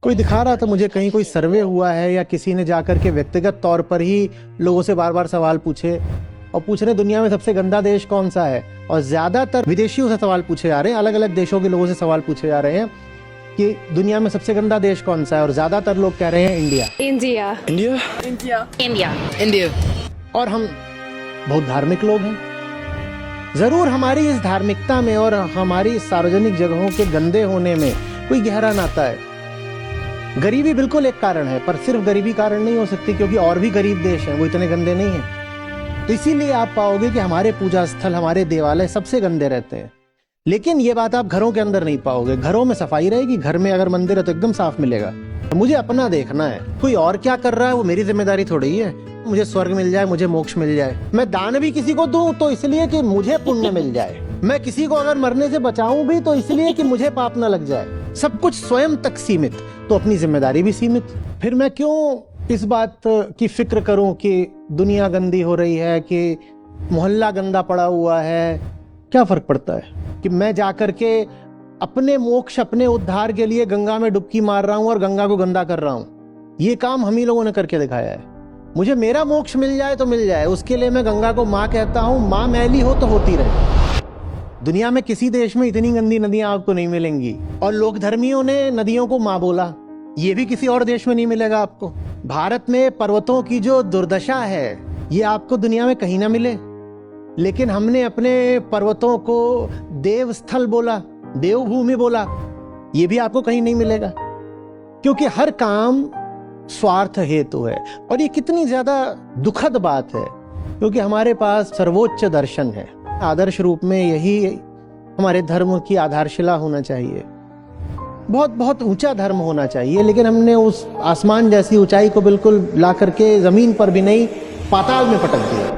कोई दिखा रहा था मुझे कहीं कोई सर्वे हुआ है या किसी ने जाकर के व्यक्तिगत तौर पर ही लोगों से बार बार सवाल पूछे और पूछ रहे दुनिया में सबसे गंदा देश कौन सा है। और ज्यादातर विदेशियों से सवाल पूछे जा रहे हैं, अलग अलग देशों के लोगों से सवाल पूछे जा रहे हैं कि दुनिया में सबसे गंदा देश कौन सा है, और ज्यादातर लोग कह रहे हैं India. India India India India India. और हम बहुत धार्मिक लोग हैं। जरूर हमारी इस धार्मिकता में और हमारी सार्वजनिक जगहों के गंदे होने में कोई गहरा नाता है। गरीबी बिल्कुल एक कारण है, पर सिर्फ गरीबी कारण नहीं हो सकती, क्योंकि और भी गरीब देश हैं, वो इतने गंदे नहीं हैं। तो इसीलिए आप पाओगे कि हमारे पूजा स्थल, हमारे देवालय सबसे गंदे रहते हैं। लेकिन ये बात आप घरों के अंदर नहीं पाओगे। घरों में सफाई रहेगी, घर में अगर मंदिर है तो एकदम साफ मिलेगा। मुझे अपना देखना है, कोई और क्या कर रहा है वो मेरी जिम्मेदारी थोड़ी ही है। मुझे स्वर्ग मिल जाए, मुझे मोक्ष मिल जाए। मैं दान भी किसी को दूं तो इसलिए कि मुझे पुण्य मिल जाए। मैं किसी को अगर मरने से बचाऊं भी तो इसलिए कि मुझे पाप न लग जाए। सब कुछ स्वयं तक सीमित, तो अपनी जिम्मेदारी भी सीमित। फिर मैं क्यों इस बात की फिक्र करूं कि दुनिया गंदी हो रही है, कि मोहल्ला गंदा पड़ा हुआ है। क्या फर्क पड़ता है कि मैं जाकर के अपने मोक्ष, अपने उद्धार के लिए गंगा में डुबकी मार रहा हूं और गंगा को गंदा कर रहा हूं। ये काम हम ही लोगों ने करके दिखाया है। मुझे मेरा मोक्ष मिल जाए तो मिल जाए, उसके लिए मैं गंगा को माँ कहता हूं। माँ मैली हो तो होती रहे। दुनिया में किसी देश में इतनी गंदी नदियां आपको नहीं मिलेंगी। और लोक धर्मियों ने नदियों को माँ बोला, ये भी किसी और देश में नहीं मिलेगा आपको। भारत में पर्वतों की जो दुर्दशा है, ये आपको दुनिया में कहीं ना मिले। लेकिन हमने अपने पर्वतों को देव स्थल बोला, देवभूमि बोला, ये भी आपको कहीं नहीं मिलेगा। क्योंकि हर काम स्वार्थ हेतु है। और ये कितनी ज्यादा दुखद बात है, क्योंकि हमारे पास सर्वोच्च दर्शन है। आदर्श रूप में यही हमारे धर्म की आधारशिला होना चाहिए। बहुत बहुत ऊंचा धर्म होना चाहिए, लेकिन हमने उस आसमान जैसी ऊंचाई को बिल्कुल ला करके जमीन पर भी नहीं, पाताल में पटक दिया।